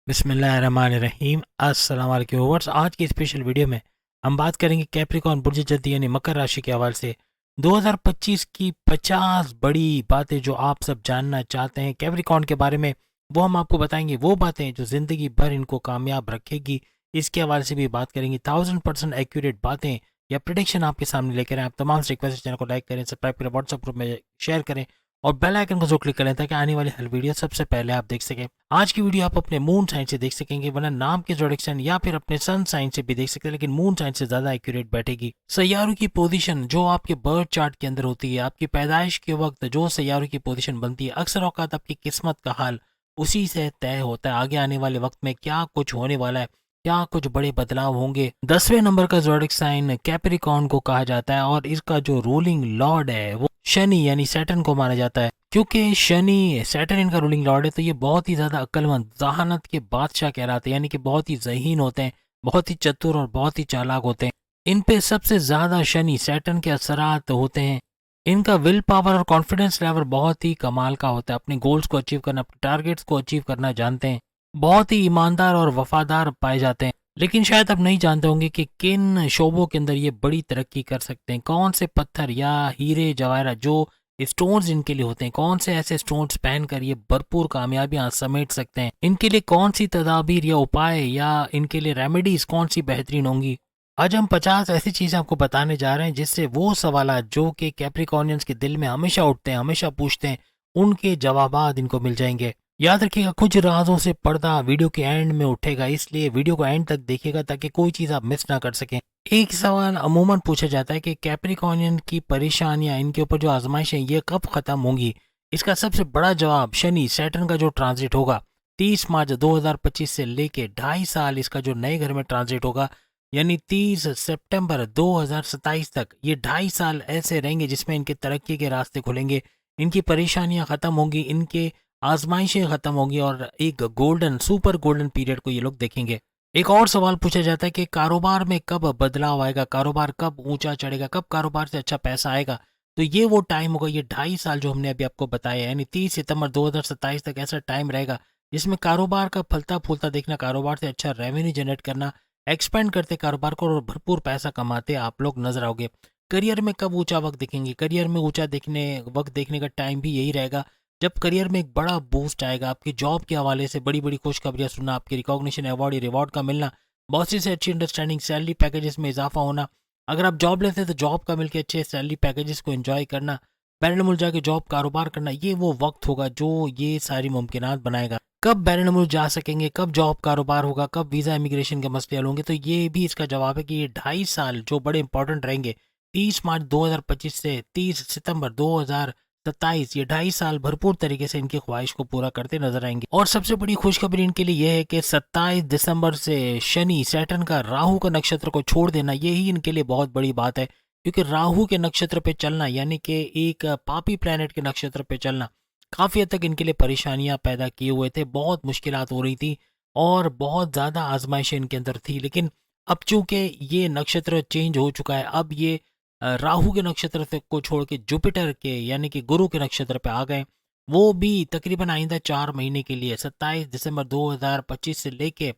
बिस्मिल्लाहिर्रहमानिर्रहीम। अस्सलाम वालेकुम व्यूअर्स। आज की स्पेशल वीडियो में हम बात करेंगे कैप्रिकॉर्न बुर्ज जल्दी यानी मकर राशि के हवाले से 2025 की 50 बड़ी बातें जो आप सब जानना चाहते हैं कैप्रिकॉर्न के बारे में, वो हम आपको बताएंगे। वो बातें जो ज़िंदगी भर इनको कामयाब रखेगी, इसके हवाले से भी बात करेंगे। 1000% एक्यूरेट बातें या प्रिडिक्शन आपके सामने लेकर आए। आप तमाम से रिक्वेस्ट, चैनल को लाइक करें, सब्सक्राइब करें, व्हाट्सएप ग्रुप में शेयर करें और बेल आइकन को जो क्लिक करें ताकि आने वाली हर वीडियो सबसे पहले आप देख सकें। आज की वीडियो आप अपने मून साइन से देख सकेंगे, वरना नाम के जोडिक्शन या फिर अपने सन साइन से भी देख सकते हैं, लेकिन मून साइन से ज्यादा एक्यूरेट बैठेगी। सैयारों की पोजीशन जो आपके बर्थ चार्ट के अंदर होती है, आपकी पैदाइश के वक्त जो सैयारों की पोजीशन बनती है, अक्सर औकात आपकी किस्मत का हाल उसी से तय होता है। आगे आने वाले वक्त में क्या कुछ होने वाला है, क्या कुछ बड़े बदलाव होंगे। 10वें नंबर का जोडिक साइन कैप्रिकॉर्न को कहा जाता है और इसका जो रूलिंग लॉर्ड है वो शनि यानी सैटर्न को माना जाता है। क्योंकि शनि सैटर्न इनका रूलिंग लॉर्ड है, तो ये बहुत ही ज्यादा अक्लमंद, जहानत के बादशाह कहलाते हैं, यानी कि बहुत ही ज़हीन होते हैं, बहुत ही चतुर और बहुत ही चालाक होते हैं। इन पे सबसे ज्यादा शनि सैटर्न के असरात होते हैं। इनका विल पावर और कॉन्फिडेंस लेवल बहुत ही कमाल का होता है। अपने गोल्स को अचीव करना, अपने टारगेट्स को अचीव करना जानते हैं। बहुत ही ईमानदार और वफादार पाए जाते हैं। लेकिन शायद आप नहीं जानते होंगे कि किन शोबों के अंदर ये बड़ी तरक्की कर सकते हैं। कौन से पत्थर या हीरे जवाहरात जो स्टोन्स इनके लिए होते हैं, कौन से ऐसे स्टोन्स पहन कर ये भरपूर कामयाबियां समेट सकते हैं। इनके लिए कौन सी तदाबीर या उपाय या इनके लिए रेमेडीज कौन सी बेहतरीन होंगी। आज हम 50 ऐसी चीजें आपको बताने जा रहे हैं जिससे वो सवाल जो कि कैप्रिकॉर्नियंस के दिल में हमेशा उठते हैं, हमेशा पूछते हैं, उनके जवाब इनको मिल जाएंगे। याद रखिएगा, कुछ राजों से पर्दा वीडियो के एंड में उठेगा, इसलिए वीडियो को एंड तक देखिएगा ताकि कोई चीज़ आप मिस ना कर सकें। एक सवाल अमूमन पूछा जाता है कि कैप्रिकॉर्नियन की परेशानियां, इनके ऊपर जो आजमाइश है, ये कब खत्म होंगी। इसका सबसे बड़ा जवाब शनि सैटर्न का जो ट्रांजिट होगा 30 मार्च 2025 से लेके 2.5 साल इसका जो नए घर में ट्रांजिट होगा, यानी 30 सितंबर 2027 तक, ये 2.5 साल ऐसे रहेंगे जिसमें इनके तरक्की के रास्ते खुलेंगे, इनकी परेशानियां खत्म होंगी, इनके आजमाइशें खत्म होंगी और एक गोल्डन, सुपर गोल्डन पीरियड को ये लोग देखेंगे। एक और सवाल पूछा जाता है कि कारोबार में कब बदलाव आएगा, कारोबार कब ऊंचा चढ़ेगा, कब कारोबार से अच्छा पैसा आएगा। तो ये वो टाइम होगा, ये 2.5 साल जो हमने अभी आपको बताया, यानी 30 सितंबर 2027 तक ऐसा टाइम रहेगा जिसमें कारोबार का फलता फूलता देखना, कारोबार से अच्छा रेवेन्यू जनरेट करना, एक्सपेंड करते कारोबार को और भरपूर पैसा कमाते आप लोग नजर आओगे। करियर में कब ऊंचा वक्त देखेंगे, करियर में ऊंचा देखने वक्त देखने का टाइम भी यही रहेगा जब करियर में एक बड़ा बूस्ट आएगा। आपकी जॉब के हवाले से बड़ी बड़ी खुशखबरियां सुनना, आपकी रिकॉग्निशन, अवार्ड, रिवॉर्ड का मिलना, बॉसी से अच्छी अंडरस्टैंडिंग, सैलरी पैकेजेस में इजाफा होना। अगर आप जॉब लेते हैं तो जॉब का मिलकर अच्छे सैलरी पैकेजेस को एंजॉय करना, बैरन मुल्क जाके जॉब कारोबार करना, ये वो वक्त होगा जो ये सारी मुमकिनात बनाएगा। कब बैरन मुल्क जा सकेंगे, कब जॉब कारोबार होगा, कब वीज़ा इमिग्रेशन के मसले हल होंगे, तो ये भी इसका जवाब है कि ये 2.5 साल जो बड़े इंपॉर्टेंट रहेंगे, 30 मार्च 2025 से 30 सितंबर 2027, ये 2.5 साल भरपूर तरीके से इनकी ख्वाहिश को पूरा करते नजर आएंगे। और सबसे बड़ी खुशखबरी इनके लिए यह है कि 27 दिसंबर से शनि सैटर्न का राहु का नक्षत्र को छोड़ देना, यही इनके लिए बहुत बड़ी बात है। क्योंकि राहु के नक्षत्र पे चलना, यानी कि एक पापी प्लेनेट के नक्षत्र पे चलना, काफ़ी हद तक इनके लिए परेशानियां पैदा किए हुए थे, बहुत मुश्किलात हो रही थी और बहुत ज़्यादा आजमाइशें इनके अंदर थी। लेकिन अब चूंकि ये नक्षत्र चेंज हो चुका है, अब ये राहु के नक्षत्र को छोड़ के जुपिटर के यानी कि गुरु के नक्षत्र पे आ गए। वो भी तकरीबन आइंदा 4 महीने के लिए, 27 दिसंबर 2025 से लेके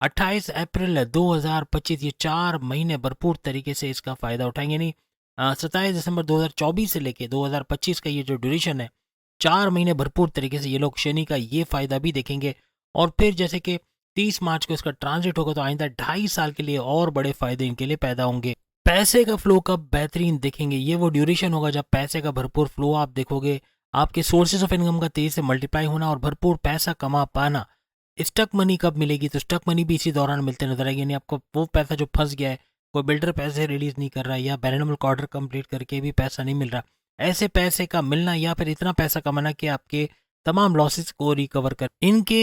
28 अप्रैल 2025, ये 4 महीने भरपूर तरीके से इसका फ़ायदा उठाएंगे। नहीं, 27 दिसंबर 2024 से लेके 2025 का ये जो ड्यूरेशन है, 4 महीने भरपूर तरीके से ये लोग शनि का ये फ़ायदा भी देखेंगे। और फिर जैसे कि 30 मार्च को इसका ट्रांजिट होगा, तो आइंदा 2.5 साल के लिए और बड़े फ़ायदे इनके लिए पैदा होंगे। पैसे का फ्लो कब बेहतरीन देखेंगे, ये वो ड्यूरेशन होगा जब पैसे का भरपूर फ्लो आप देखोगे, आपके सोर्सेज ऑफ इनकम का तेजी से मल्टीप्लाई होना और भरपूर पैसा कमा पाना। स्टक मनी कब मिलेगी, तो स्टक मनी भी इसी दौरान मिलते नजर आएगी, यानी आपको वो पैसा जो फंस गया है, कोई बिल्डर पैसे रिलीज नहीं कर रहा है या बैरन ऑर्डर कंप्लीट करके भी पैसा नहीं मिल रहा, ऐसे पैसे का मिलना या फिर इतना पैसा कमाना कि आपके तमाम लॉसेस को रिकवर कर। इनके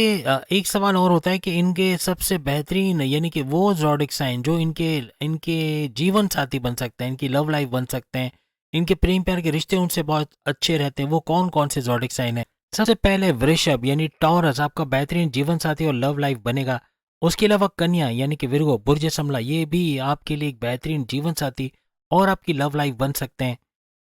एक सवाल और होता है कि इनके सबसे बेहतरीन यानी कि वो ज़ोडिक साइन जो इनके इनके जीवन साथी बन सकते हैं, इनकी लव लाइफ बन सकते हैं, इनके प्रेम प्यार के रिश्ते उनसे बहुत अच्छे रहते हैं, वो कौन कौन से ज़ोडिक साइन है। सबसे पहले वृषभ यानी टॉरस आपका बेहतरीन जीवन साथी और लव लाइफ बनेगा। उसके अलावा कन्या यानी कि विर्गो, बुर्ज समला, ये भी आपके लिए एक बेहतरीन जीवन साथी और आपकी लव लाइफ बन सकते हैं।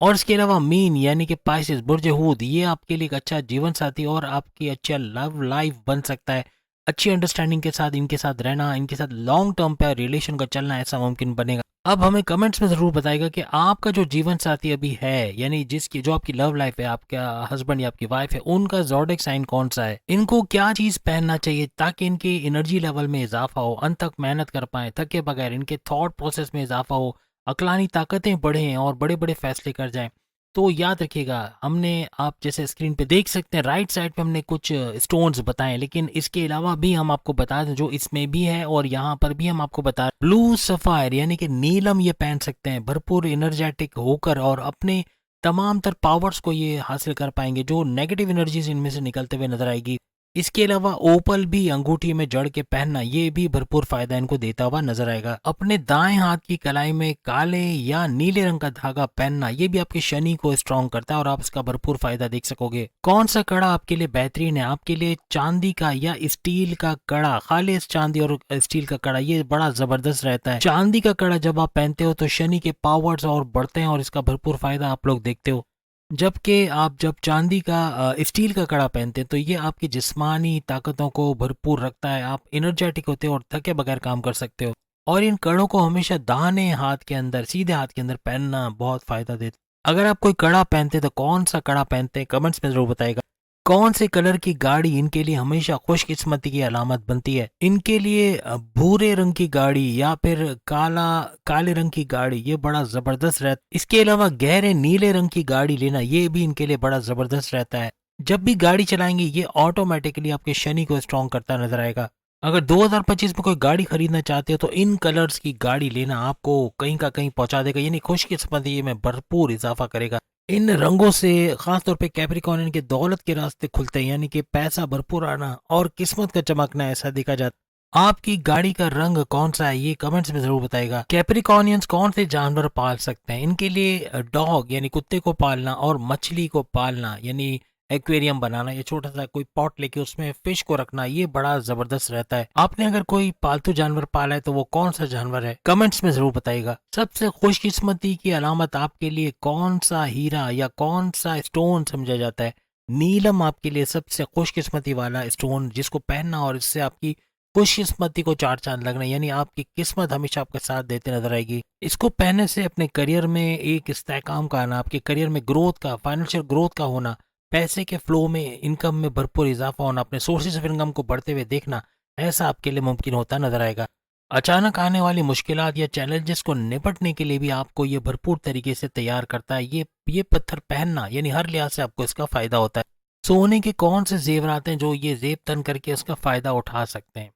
और इसके अलावा मीन यानी कि पाइसेस, बुर्ज हूद, ये आपके लिए एक अच्छा जीवन साथी और आपकी अच्छा लव लाइफ बन सकता है। अच्छी अंडरस्टैंडिंग के साथ इनके साथ रहना, इनके साथ लॉन्ग टर्म पे रिलेशन का चलना ऐसा मुमकिन बनेगा। अब हमें कमेंट्स में ज़रूर बताइएगा कि आपका जो जीवन साथी अभी है, यानी जिसकी जो आपकी लव लाइफ है, आपका हस्बैंड या आपकी वाइफ है, उनका ज़ोडिएक साइन कौन सा है, इनको क्या चीज़ पहनना चाहिए ताकि इनकी एनर्जी लेवल में इजाफा हो, अंत तक मेहनत कर पाएँ, थके बगैर, इनके थॉट प्रोसेस में इजाफा हो, अक्लानी ताकतें बढ़ें और बड़े बड़े फैसले कर जाएं। तो याद रखिएगा, हमने आप जैसे स्क्रीन पे देख सकते हैं राइट साइड पे हमने कुछ स्टोन्स बताएं, लेकिन इसके अलावा भी हम आपको बता दें जो इसमें भी है और यहाँ पर भी हम आपको बता रहे, ब्लू सफायर यानी कि नीलम ये पहन सकते हैं, भरपूर एनर्जेटिक होकर और अपने तमाम तर पावर्स को ये हासिल कर पाएंगे, जो नेगेटिव एनर्जीज इनमें से निकलते हुए नजर आएगी। इसके अलावा ओपल भी अंगूठी में जड़ के पहनना ये भी भरपूर फायदा इनको देता हुआ नजर आएगा। अपने दाएं हाथ की कलाई में काले या नीले रंग का धागा पहनना ये भी आपके शनि को स्ट्रॉन्ग करता है और आप इसका भरपूर फायदा देख सकोगे। कौन सा कड़ा आपके लिए बेहतरीन है? आपके लिए चांदी का या स्टील का कड़ा, खालिस चांदी और स्टील का कड़ा ये बड़ा जबरदस्त रहता है। चांदी का कड़ा जब आप पहनते हो तो शनि के पावर्स और बढ़ते हैं और इसका भरपूर फायदा आप लोग देखते हो। जबकि आप जब चांदी का स्टील का कड़ा पहनते हैं तो ये आपकी जिस्मानी ताकतों को भरपूर रखता है, आप एनर्जेटिक होते हो और थके बगैर काम कर सकते हो। और इन कड़ों को हमेशा दाहिने हाथ के अंदर, सीधे हाथ के अंदर पहनना बहुत फायदा देता है। अगर आप कोई कड़ा पहनते हैं तो कौन सा कड़ा पहनते हैं कमेंट्स में जरूर बताइएगा। कौन से कलर की गाड़ी इनके लिए हमेशा खुशकिस्मती की अलामत बनती है? इनके लिए भूरे रंग की गाड़ी या फिर काले रंग की गाड़ी ये बड़ा जबरदस्त रहता है। इसके अलावा गहरे नीले रंग की गाड़ी लेना ये भी इनके लिए बड़ा जबरदस्त रहता है। जब भी गाड़ी चलाएंगे ये ऑटोमेटिकली आपके शनि को स्ट्रॉन्ग करता नजर आएगा। अगर 2025 में कोई गाड़ी खरीदना चाहते हो तो इन कलर्स की गाड़ी लेना आपको कहीं का कहीं पहुंचा देगा, यानी खुशकिस्मती में भरपूर इजाफा करेगा। इन रंगों से खासतौर पे कैप्रिकॉर्न के दौलत के रास्ते खुलते हैं, यानी कि पैसा भरपूर आना और किस्मत का चमकना ऐसा देखा जाता। आपकी गाड़ी का रंग कौन सा है ये कमेंट्स में जरूर बताएगा। कैप्रिकॉर्नियंस कौन से जानवर पाल सकते हैं? इनके लिए डॉग यानी कुत्ते को पालना और मछली को पालना यानी एक्वेरियम बनाना, ये छोटा सा कोई पॉट लेके उसमें फिश को रखना ये बड़ा जबरदस्त रहता है। आपने अगर कोई पालतू जानवर पाला है तो वो कौन सा जानवर है कमेंट्स में जरूर बताइएगा। सबसे खुशकिस्मती की अलामत आपके लिए कौन सा हीरा या कौन सा स्टोन समझा जाता है? नीलम आपके लिए सबसे खुशकिस्मती वाला स्टोन जिसको पहनना और इससे आपकी खुशकिस्मती को चार चांद लगना, यानी आपकी किस्मत हमेशा आपके साथ देते नजर आएगी। इसको पहनने से अपने करियर में एक इस्तेहकाम का आना, आपके करियर में ग्रोथ का, फाइनेंशियल ग्रोथ का होना, पैसे के फ्लो में, इनकम में भरपूर इजाफा होना, अपने सोर्सेज ऑफ इनकम को बढ़ते हुए देखना ऐसा आपके लिए मुमकिन होता नजर आएगा। अचानक आने वाली मुश्किलात या चैलेंजेस को निपटने के लिए भी आपको ये भरपूर तरीके से तैयार करता है। ये पत्थर पहनना यानी हर लिहाज से आपको इसका फायदा होता है। सोने के कौन से जेवरात हैं जो ये जेब तन करके उसका फायदा उठा सकते हैं?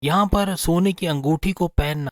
यहाँ पर सोने की अंगूठी को पहनना,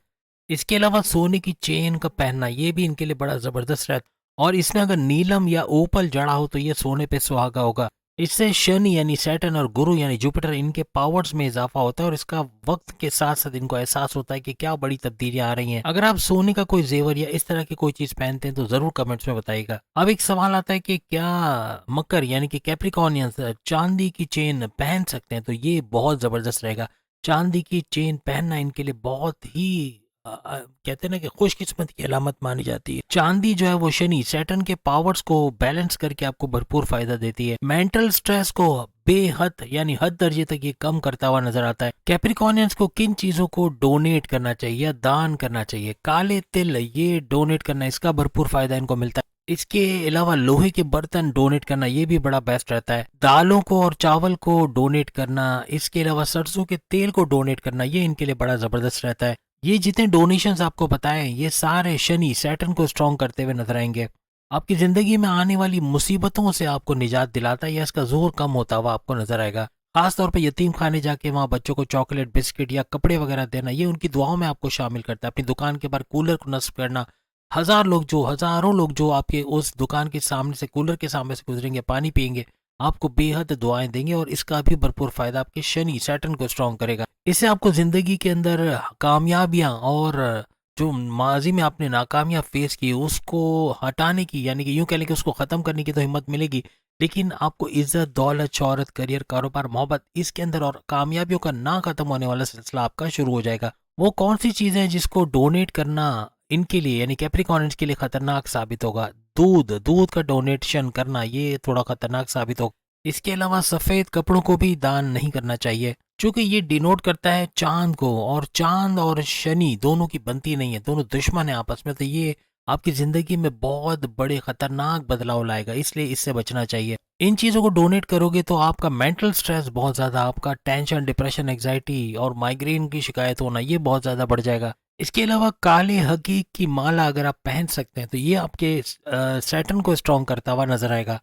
इसके अलावा सोने की चेन का पहनना ये भी इनके लिए बड़ा जबरदस्त रहता है। और इसमें अगर नीलम या ओपल जड़ा हो तो ये सोने पे सुहागा होगा। इससे शनि यानी सैटर्न और गुरु यानी जुपिटर इनके पावर्स में इजाफा होता है और इसका वक्त के साथ साथ इनको एहसास होता है कि क्या बड़ी तब्दीलियां आ रही हैं। अगर आप सोने का कोई जेवर या इस तरह की कोई चीज पहनते हैं तो जरूर कमेंट्स में बताइएगा। अब एक सवाल आता है कि क्या मकर यानी कि कैप्रिकॉर्नियंस चांदी की चेन पहन सकते हैं? तो ये बहुत जबरदस्त रहेगा। चांदी की चेन पहनना इनके लिए बहुत ही कहते हैं ना कि खुशकिस्मत की अलामत मानी जाती है। चांदी जो है वो शनि सैटर्न के पावर्स को बैलेंस करके आपको भरपूर फायदा देती है। मेंटल स्ट्रेस को बेहद यानी हद दर्जे तक ये कम करता हुआ नजर आता है। कैप्रिकॉर्नियंस को किन चीजों को डोनेट करना चाहिए या दान करना चाहिए? काले तिल ये डोनेट करना, इसका भरपूर फायदा इनको मिलता है। इसके अलावा लोहे के बर्तन डोनेट करना ये भी बड़ा बेस्ट रहता है। दालों को और चावल को डोनेट करना, इसके अलावा सरसों के तेल को डोनेट करना ये इनके लिए बड़ा जबरदस्त रहता है। ये जितने डोनेशंस आपको बताएं ये सारे शनि सैटर्न को स्ट्रॉन्ग करते हुए नजर आएंगे। आपकी जिंदगी में आने वाली मुसीबतों से आपको निजात दिलाता है या इसका जोर कम होता हुआ आपको नजर आएगा। खासतौर पे यतीम खाने जाके वहाँ बच्चों को चॉकलेट, बिस्किट या कपड़े वगैरह देना ये उनकी दुआओं में आपको शामिल करता है। अपनी दुकान के बाहर कूलर को नस्ब करना, हजारों लोग जो आपके उस दुकान के सामने से, कूलर के सामने से गुजरेंगे, पानी पियेंगे, आपको बेहद दुआएं देंगे और इसका भी भरपूर फायदा आपके शनि सैटर्न को स्ट्रॉन्ग करेगा। इससे आपको जिंदगी के अंदर कामयाबियां और जो माजी में आपने नाकामियां फेस की उसको हटाने की, यानी कि यूं कह लें कि उसको खत्म करने की तो हिम्मत मिलेगी, लेकिन आपको इज्जत, दौलत, शोहरत, करियर, कारोबार, मोहब्बत इसके अंदर और कामयाबियों का ना खत्म होने वाला सिलसिला आपका शुरू हो जाएगा। वो कौन सी चीजें हैं जिसको डोनेट करना इनके लिए यानी कैप्रिकॉर्नियंस के लिए खतरनाक साबित होगा? दूध का डोनेशन करना ये थोड़ा खतरनाक साबित होगा। इसके अलावा सफेद कपड़ों को भी दान नहीं करना चाहिए। चूंकि ये डिनोट करता है चांद को, और चांद और शनि दोनों की बनती नहीं है, दोनों दुश्मन है आपस में, तो ये आपकी ज़िंदगी में बहुत बड़े खतरनाक बदलाव लाएगा, इसलिए इससे बचना चाहिए। इन चीज़ों को डोनेट करोगे तो आपका मेंटल स्ट्रेस बहुत ज़्यादा, आपका टेंशन, डिप्रेशन, एंग्जाइटी और माइग्रेन की शिकायत होना ये बहुत ज़्यादा बढ़ जाएगा। इसके अलावा काले हकीक की माला अगर आप पहन सकते हैं तो ये आपके सैटर्न को स्ट्रॉन्ग करता हुआ नजर आएगा।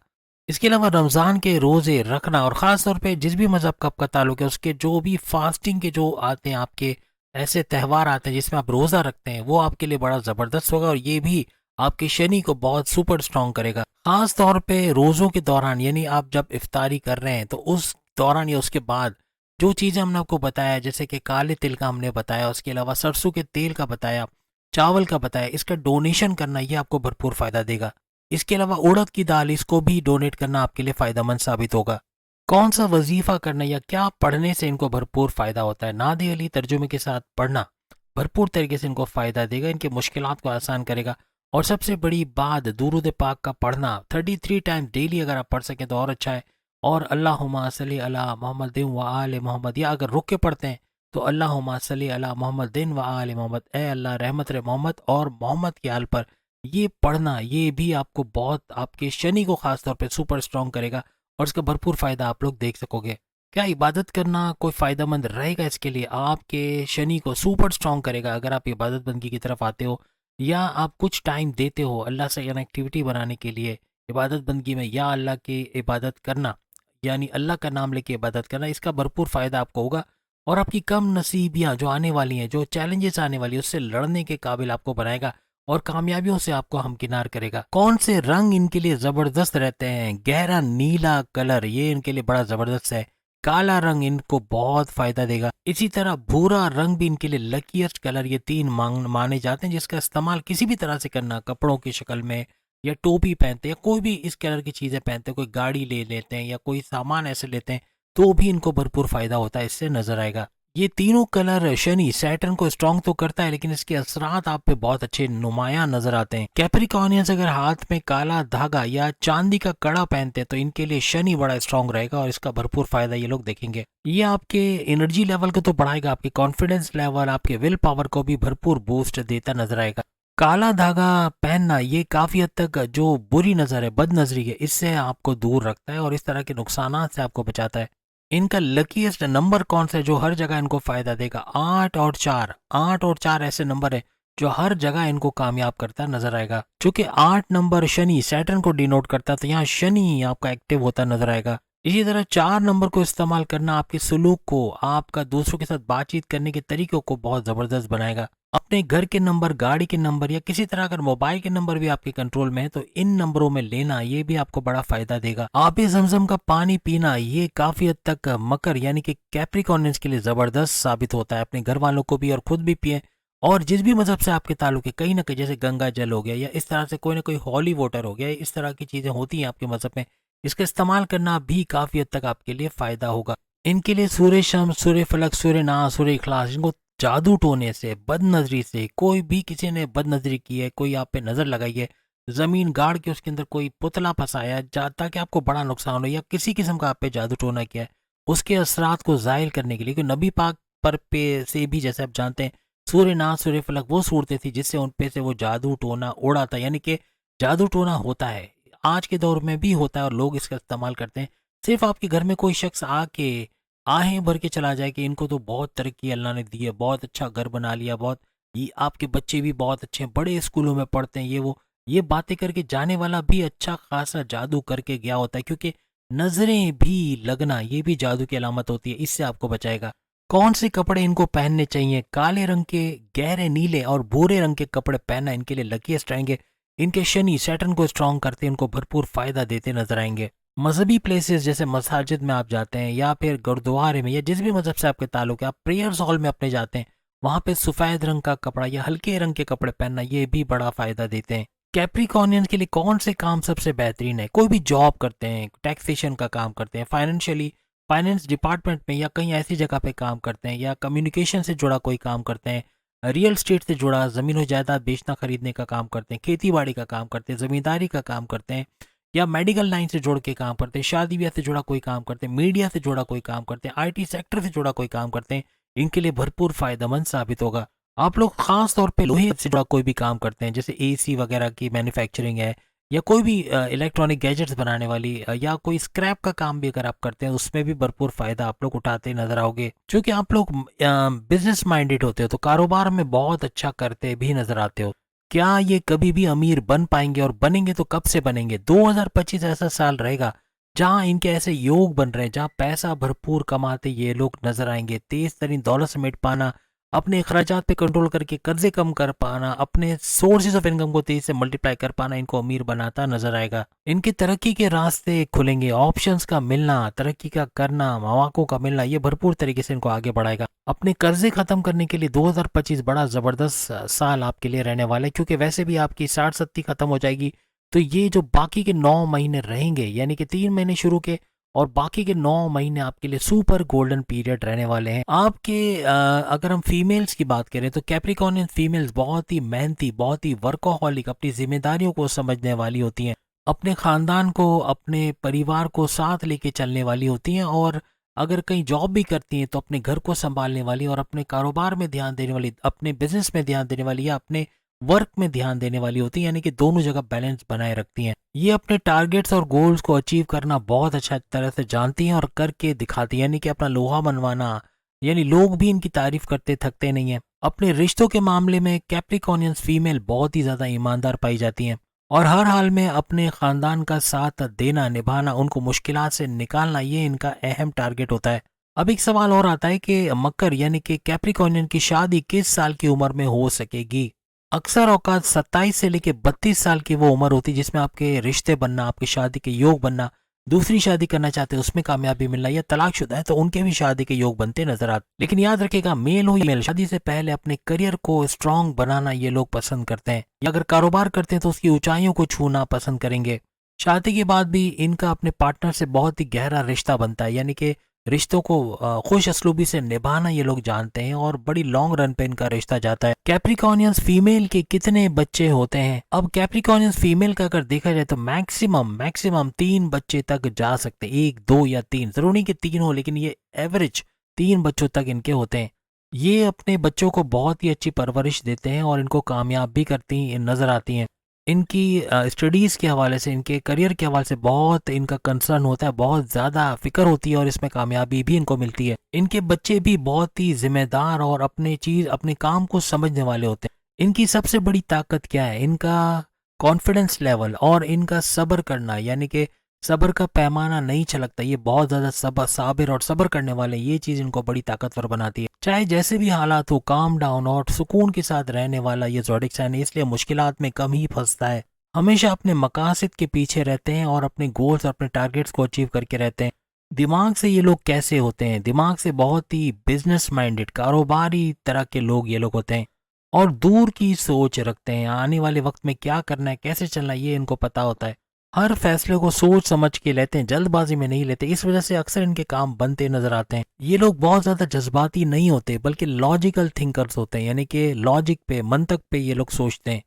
इसके अलावा रमज़ान के रोज़े रखना, और ख़ास तौर पे जिस भी मज़हब का आपका ताल्लुक है उसके जो भी फास्टिंग के जो आते हैं, आपके ऐसे त्यौहार आते हैं जिसमें आप रोज़ा रखते हैं, वो आपके लिए बड़ा ज़बरदस्त होगा, और ये भी आपके शनि को बहुत सुपर स्ट्रॉन्ग करेगा। ख़ास तौर पे रोज़ों के दौरान, यानी आप जब इफ्तारी कर रहे हैं तो उस दौरान या उसके बाद जो चीज़ें हमने आपको बताया, जैसे कि काले तिल का हमने बताया, उसके अलावा सरसों के तेल का बताया, चावल का बताया, इसका डोनेशन करना ये आपको भरपूर फ़ायदा देगा। इसके अलावा उड़द की दाल, इसको भी डोनेट करना आपके लिए फ़ायदेमंद साबित होगा। कौन सा वजीफ़ा करना या क्या पढ़ने से इनको भरपूर फ़ायदा होता है? नादे अली तर्जुमे के साथ पढ़ना भरपूर तरीके से इनको फ़ायदा देगा, इनकी मुश्किलात को आसान करेगा। और सबसे बड़ी बात, दुरूद पाक का पढ़ना 33 टाइम डेली अगर आप पढ़ सकें तो और अच्छा है। और अल्लाहुम्मा सल्ली अला मोहम्मद व आले मोहम्मद, या अगर रुक के पढ़ते हैं तो अल्लाहुम्मा सल्ली अला मोहम्मद व आले मोहम्मद, ए अल्लाह रहमत रे मोहम्मद और मोहम्मद के आल पर, ये पढ़ना ये भी आपको बहुत, आपके शनि को खास तौर पे सुपर स्ट्रॉन्ग करेगा, और इसका भरपूर फ़ायदा आप लोग देख सकोगे। क्या इबादत करना कोई फ़ायदेमंद रहेगा इसके लिए? आपके शनि को सुपर स्ट्रॉन्ग करेगा अगर आप इबादत बंदगी की तरफ आते हो, या आप कुछ टाइम देते हो अल्लाह से कनेक्टिविटी बनाने के लिए इबादत बंदगी में, या अल्लाह की इबादत करना, यानी अल्लाह का नाम लेके इबादत करना, इसका भरपूर फ़ायदा आपको होगा। और आपकी कम नसीबियाँ जो आने वाली हैं, जो चैलेंजेस आने वाली है, उससे लड़ने के काबिल आपको बनाएगा, और कामयाबियों से आपको हमकिनार करेगा। कौन से रंग इनके लिए ज़बरदस्त रहते हैं? गहरा नीला कलर ये इनके लिए बड़ा ज़बरदस्त है। काला रंग इनको बहुत फायदा देगा। इसी तरह भूरा रंग भी इनके लिए लकीएस्ट कलर, ये तीन माने जाते हैं, जिसका इस्तेमाल किसी भी तरह से करना, कपड़ों की शक्ल में, या टोपी पहनते हैं, या कोई भी इस कलर की चीज़ें पहनते हैं, कोई गाड़ी ले लेते हैं या कोई सामान ऐसे लेते हैं, तो भी इनको भरपूर फायदा होता है, इससे नजर आएगा। ये तीनों कलर शनि सैटर्न को स्ट्रॉन्ग तो करता है, लेकिन इसके असरात आप पे बहुत अच्छे नुमायां नजर आते हैं। कैप्रिकॉर्नियंस अगर हाथ में काला धागा या चांदी का कड़ा पहनते हैं तो इनके लिए शनि बड़ा स्ट्रॉन्ग रहेगा, और इसका भरपूर फायदा ये लोग देखेंगे। ये आपके एनर्जी लेवल को तो बढ़ाएगा, आपके कॉन्फिडेंस लेवल, आपके विल पावर को भी भरपूर बूस्ट देता नजर आएगा। काला धागा पहनना ये काफी हद तक जो बुरी नजर है, बद नजरी है, इससे आपको दूर रखता है और इस तरह के नुकसान से आपको बचाता है। इनका लकीएस्ट नंबर कौन सा है जो हर जगह इनको फायदा देगा? 8 और 4। 8 और 4 ऐसे नंबर है जो हर जगह इनको कामयाब करता नजर आएगा। चूंकि 8 नंबर शनि सैटर्न को डिनोट करता है, तो यहाँ शनि आपका एक्टिव होता नजर आएगा। इसी तरह 4 नंबर को इस्तेमाल करना आपके सलूक को, आपका दूसरों के साथ बातचीत करने के तरीकों को बहुत जबरदस्त बनाएगा। अपने घर के नंबर, गाड़ी के नंबर, या किसी तरह अगर मोबाइल के नंबर भी आपके कंट्रोल में है तो इन नंबरों में लेना ये भी आपको बड़ा फायदा देगा। आबे जमजम का पानी पीना ये काफी हद तक मकर यानी कि कैप्रिकॉर्नियंस के लिए जबरदस्त साबित होता है। अपने घर वालों को भी और खुद भी पिए, और जिस भी मजहब से आपके ताल्लुक है, कहीं ना कहीं जैसे गंगा जल हो गया, या इस तरह से कोई ना कोई हॉली वाटर हो गया, इस तरह की चीजें होती हैं आपके मजहब में, इसका इस्तेमाल करना भी काफी हद तक आपके लिए फायदा होगा। इनके लिए सूर्य शम्स, सूर्य फलक, सूर्य नास, सूर्य इखलास, इनको जादू टोने से, बद नजरी से, कोई भी किसी ने बद नजरी की है, कोई आप पे नजर लगाई है, जमीन गाड़ के उसके अंदर कोई पुतला फंसाया ताकि आपको बड़ा नुकसान हो, या किसी किस्म का आप पे जादू टोना किया है, उसके असरात को जाहिल करने के लिए, क्योंकि नबी पाक पर पे से भी जैसे आप जानते हैं सूर्य नाथ, सूर्य फलक वो सूरतें थी जिससे उन पे से वो जादू टोना उड़ा था, यानी कि जादू टोना होता है, आज के दौर में भी होता है और लोग इसका इस्तेमाल करते हैं। सिर्फ आपके घर में कोई शख्स आके आहें भर के चला जाए कि इनको तो बहुत तरक्की अल्लाह ने दी है, बहुत अच्छा घर बना लिया, बहुत ये आपके बच्चे भी बहुत अच्छे हैं, बड़े स्कूलों में पढ़ते हैं, ये बातें करके जाने वाला भी अच्छा खासा जादू करके गया होता है, क्योंकि नजरें भी लगना ये भी जादू की अलामत होती है, इससे आपको बचाएगा। कौन से कपड़े इनको पहनने चाहिए? काले रंग के, गहरे नीले और भूरे रंग के कपड़े पहनना इनके लिए लकीएस्ट रहेंगे। इनके शनि सैटर्न को स्ट्रॉन्ग करते हैं, इनको भरपूर फायदा देते नजर आएंगे। मजहबी प्लेसेस जैसे मसाजिद में आप जाते हैं, या फिर गुरुद्वारे में, या जिस भी मजहब से आपके ताल्लुक है, आप प्रेयर्स हॉल में अपने जाते हैं, वहां पे सफ़ेद रंग का कपड़ा या हल्के रंग के कपड़े पहनना ये भी बड़ा फायदा देते हैं। कैप्रिकॉर्नियंस के लिए कौन से काम सबसे बेहतरीन है? कोई भी जॉब करते हैं, टैक्सेशन का काम करते हैं, फाइनेंस डिपार्टमेंट में, या कहीं ऐसी जगह पे काम करते हैं, या कम्युनिकेशन से जुड़ा कोई काम करते हैं, रियल स्टेट से जुड़ा, ज़मीन और जायदाद बेचना खरीदने का काम करते हैं, खेती बाड़ी का काम करते हैं, ज़मींदारी का काम करते हैं, या मेडिकल लाइन से जुड़ के काम करते हैं, शादी ब्याह से जुड़ा कोई काम करते हैं, मीडिया से जुड़ा कोई काम करते हैं, आईटी सेक्टर से जुड़ा कोई काम करते हैं, इनके लिए भरपूर फायदेमंद साबित होगा। आप लोग खास तौर पे लोहे से जुड़ा कोई भी काम करते हैं, जैसे एसी वगैरह की मैन्युफैक्चरिंग है, या कोई भी इलेक्ट्रॉनिक गैजेट्स बनाने वाली या कोई स्क्रैप का काम भी अगर आप करते हैं, उसमें भी भरपूर फायदा आप लोग उठाते नजर आओगे। क्योंकि आप लोग बिजनेस माइंडेड होते हो, तो कारोबार में बहुत अच्छा करते भी नजर आते हो। क्या ये कभी भी अमीर बन पाएंगे, और बनेंगे तो कब से बनेंगे? 2025 ऐसा साल रहेगा जहां इनके ऐसे योग बन रहे हैं, जहां पैसा भरपूर कमाते ये लोग नजर आएंगे। तेज तरीन दौलत समेट पाना, अपने अखराजात पे कंट्रोल करके कर्जे कम कर पाना, अपने सोर्सेज ऑफ इनकम को तेजी से मल्टीप्लाई कर पाना, इनको अमीर बनाता नजर आएगा। इनकी तरक्की के रास्ते खुलेंगे, ऑप्शंस का मिलना, तरक्की का करना, मौकों का मिलना, ये भरपूर तरीके से इनको आगे बढ़ाएगा। अपने कर्जे खत्म करने के लिए 2025 बड़ा जबरदस्त साल आपके लिए रहने वाला है, क्योंकि वैसे भी आपकी 60-70 खत्म हो जाएगी। तो ये जो बाकी के 9 महीने रहेंगे, यानी कि 3 महीने शुरू के और बाकी के 9 महीने आपके लिए सुपर गोल्डन पीरियड रहने वाले हैं आपके। अगर हम फीमेल्स की बात करें तो कैप्रिकॉर्नियन फीमेल्स बहुत ही मेहनती, बहुत ही वर्कोहॉलिक, अपनी जिम्मेदारियों को समझने वाली होती हैं, अपने खानदान को, अपने परिवार को साथ लेके चलने वाली होती हैं, और अगर कहीं जॉब भी करती हैं तो अपने घर को संभालने वाली और अपने कारोबार में ध्यान देने वाली, अपने बिजनेस में ध्यान देने वाली या अपने वर्क में ध्यान देने वाली होती है, यानी कि दोनों जगह बैलेंस बनाए रखती हैं। ये अपने टारगेट्स और गोल्स को अचीव करना बहुत अच्छा तरह से जानती हैं और करके दिखाती हैं, यानी कि अपना लोहा मनवाना, यानी लोग भी इनकी तारीफ करते थकते नहीं हैं। अपने रिश्तों के मामले में कैप्रिकॉर्नियंस फीमेल बहुत ही ज्यादा ईमानदार पाई जाती हैं, और हर हाल में अपने खानदान का साथ देना, निभाना, उनको मुश्किलात से निकालना, ये इनका अहम टारगेट होता है। अब एक सवाल और आता है कि मकर यानी कि कैप्रिकॉर्नियन की शादी किस साल की उम्र में हो सकेगी? अक्सर औकात 27 से लेके 32 साल की वो उम्र होती है जिसमें आपके रिश्ते बनना, आपकी शादी के योग बनना, दूसरी शादी करना चाहते हैं उसमें कामयाबी मिलना, या तलाकशुदा है तो उनके भी शादी के योग बनते नजर आते। लेकिन याद रखिएगा, मेल हो या मेल, शादी से पहले अपने करियर को स्ट्रांग बनाना ये लोग पसंद करते हैं, या अगर कारोबार करते हैं तो उसकी ऊंचाइयों को छूना पसंद करेंगे। शादी के बाद भी इनका अपने पार्टनर से बहुत ही गहरा रिश्ता बनता है, यानी कि रिश्तों को खुश असलूबी से निभाना ये लोग जानते हैं, और बड़ी लॉन्ग रन पे इनका रिश्ता जाता है। कैप्रिकॉर्नियंस फीमेल के कितने बच्चे होते हैं? अब कैप्रिकॉर्नियंस फीमेल का अगर देखा जाए तो मैक्सिमम 3 बच्चे तक जा सकते हैं, 1, 2 या 3, जरूरी नहीं कि 3 हो, लेकिन ये एवरेज 3 बच्चों तक इनके होते हैं। ये अपने बच्चों को बहुत ही अच्छी परवरिश देते हैं और इनको कामयाब भी करती नजर आती हैं। इनकी स्टडीज़ के हवाले से, इनके करियर के हवाले से बहुत इनका कंसर्न होता है, बहुत ज़्यादा फिक्र होती है, और इसमें कामयाबी भी इनको मिलती है। इनके बच्चे भी बहुत ही जिम्मेदार और अपने काम को समझने वाले होते हैं। इनकी सबसे बड़ी ताकत क्या है? इनका कॉन्फिडेंस लेवल और इनका सब्र करना, यानी कि सब्र का पैमाना नहीं छलकता। ये बहुत ज़्यादा साबिर और सब्र करने वाले, ये चीज़ इनको बड़ी ताकतवर बनाती है। चाहे जैसे भी हालात हो, काम डाउन और सुकून के साथ रहने वाला ये ज़ोडिक साइन है, इसलिए मुश्किलात में कम ही फंसता है। हमेशा अपने मकासद के पीछे रहते हैं और अपने गोल्स और अपने टारगेट्स को अचीव करके रहते हैं। दिमाग से ये लोग कैसे होते हैं? दिमाग से बहुत ही बिजनेस माइंडेड, कारोबारी तरह के लोग ये लोग होते हैं, और दूर की सोच रखते हैं। आने वाले वक्त में क्या करना है, कैसे चलना है, ये इनको पता होता है। हर फैसले को सोच समझ के लेते हैं, जल्दबाजी में नहीं लेते। इस वजह से अक्सर इनके काम बनते नजर आते हैं। ये लोग बहुत ज्यादा जज्बाती नहीं होते, बल्कि लॉजिकल थिंकर्स होते हैं, यानी कि लॉजिक पे, मंतक पे ये लोग सोचते हैं,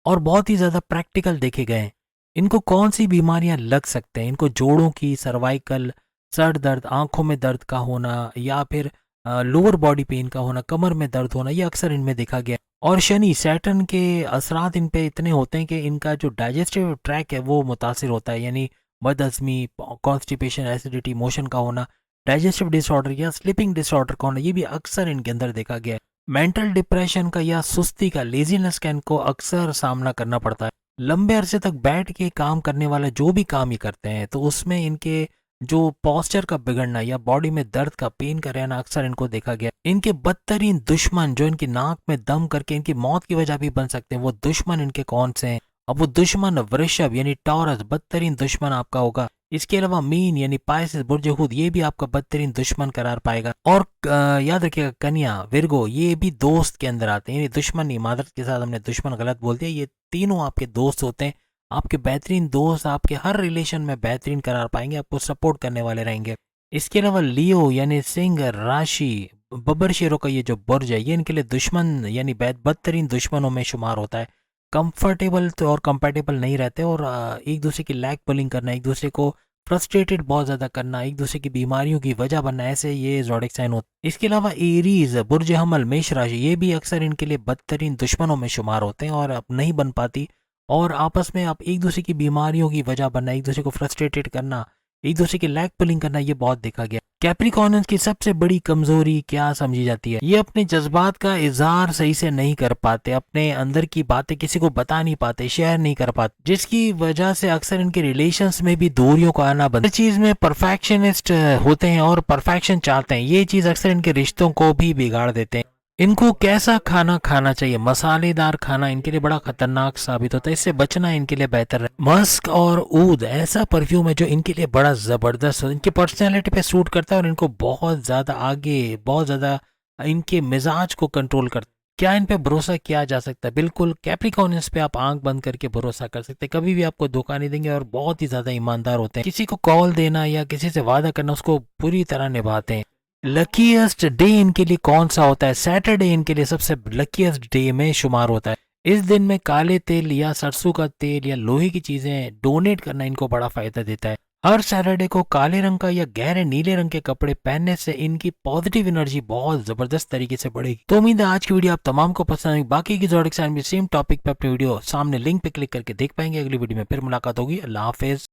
और बहुत ही ज्यादा प्रैक्टिकल देखे गए हैं। इनको कौन सी बीमारियां लग सकते हैं? इनको जोड़ों की, सर्वाइकल, सर दर्द, आंखों में दर्द का होना, या फिर लोअर बॉडी पेन का होना, कमर में दर्द होना, ये अक्सर इनमें देखा गया। और शनि, सैटर्न के असरात इन पे इतने होते हैं कि इनका जो डाइजेस्टिव ट्रैक है वो मुतासिर होता है, यानी बदहजमी, कॉन्स्टिपेशन, एसिडिटी, मोशन का होना, डाइजेस्टिव डिसऑर्डर या स्लीपिंग डिसऑर्डर का होना, ये भी अक्सर इनके अंदर देखा गया है। मेंटल डिप्रेशन का या सुस्ती का, लेजीनेस का इनको अक्सर सामना करना पड़ता है। लंबे अरसे तक बैठ के काम करने वाला जो भी काम ये करते हैं, तो उसमें इनके जो पोस्चर का बिगड़ना या बॉडी में दर्द का, पेन का रहना अक्सर इनको देखा गया। इनके बदतरीन दुश्मन जो इनकी नाक में दम करके इनकी मौत की वजह भी बन सकते हैं, वो दुश्मन इनके कौन से हैं? अब वो दुश्मन वृषभ यानी टॉरस, बदतरीन दुश्मन आपका होगा। इसके अलावा मीन यानी पाइसेस, बुर्ज खुद, ये भी आपका बदतरीन दुश्मन करार पाएगा। और याद रखिएगा, कन्या, विर्गो, ये भी दोस्त के अंदर आते हैं, यानी दुश्मन नहीं, मादरत के साथ हमने दुश्मन गलत बोल दिया। ये तीनों आपके दोस्त होते हैं, आपके बेहतरीन दोस्त, आपके हर रिलेशन में बेहतरीन करार पाएंगे, आपको सपोर्ट करने वाले रहेंगे। इसके अलावा लियो यानी सिंह राशि, बब्बर शेरों का ये जो बुर्ज है, ये इनके लिए दुश्मन यानी बदतरीन दुश्मनों में शुमार होता है। कंफर्टेबल तो और कंपेटेबल नहीं रहते, और एक दूसरे की लैग पुलिंग करना, एक दूसरे को फ्रस्ट्रेटेड बहुत ज़्यादा करना, एक दूसरे की बीमारियों की वजह बनना, ऐसे ये ज़ोडिक साइन होते हैं। इसके अलावा एरीज, बुर्ज हमल, मेष राशि, ये भी अक्सर इनके लिए बदतरीन दुश्मनों में शुमार होते हैं और अब नहीं बन पाती, और आपस में आप एक दूसरे की बीमारियों की वजह बनना, एक दूसरे को फ्रस्ट्रेटेड करना, एक दूसरे की लैग पुलिंग करना, ये बहुत देखा गया। कैप्रिकॉर्नियंस की सबसे बड़ी कमजोरी क्या समझी जाती है? ये अपने जज्बात का इजहार सही से नहीं कर पाते, अपने अंदर की बातें किसी को बता नहीं पाते, शेयर नहीं कर पाते, जिसकी वजह से अक्सर इनके रिलेशंस में भी दूरियों का आना बनता है। हर चीज में परफेक्शनिस्ट होते हैं और परफेक्शन चाहते हैं, ये चीज अक्सर इनके रिश्तों को भी बिगाड़ देते हैं। इनको कैसा खाना खाना चाहिए? मसालेदार खाना इनके लिए बड़ा खतरनाक साबित होता है, इससे बचना इनके लिए बेहतर है। मस्क और ऊद ऐसा परफ्यूम है जो इनके लिए बड़ा जबरदस्त है, इनकी पर्सनैलिटी पे सूट करता है और इनको बहुत ज्यादा आगे, बहुत ज्यादा इनके मिजाज को कंट्रोल करता है। क्या इन पे भरोसा किया जा सकता है? बिल्कुल, कैप्रिकॉर्नियंस पे आप आंख बंद करके भरोसा कर सकते हैं, कभी भी आपको धोखा नहीं देंगे और बहुत ही ज्यादा ईमानदार होते हैं। किसी को कॉल देना या किसी से वादा करना, उसको पूरी तरह निभाते हैं। लकीएस्ट डे इनके लिए कौन सा होता है? सैटरडे इनके लिए सबसे लकीएस्ट डे में शुमार होता है। इस दिन में काले तेल या सरसों का तेल या लोहे की चीजें डोनेट करना इनको बड़ा फायदा देता है। हर सैटरडे को काले रंग का या गहरे नीले रंग के कपड़े पहनने से इनकी पॉजिटिव एनर्जी बहुत जबरदस्त तरीके से बढ़ेगी। तो उम्मीद है आज की वीडियो आप तमाम को पसंद आई। बाकी की ज़ोडिक साइन भी सेम टॉपिक पे अपनी वीडियो सामने लिंक पे क्लिक करके देख पाएंगे। अगली वीडियो में फिर मुलाकात होगी। अल्लाह हाफिज।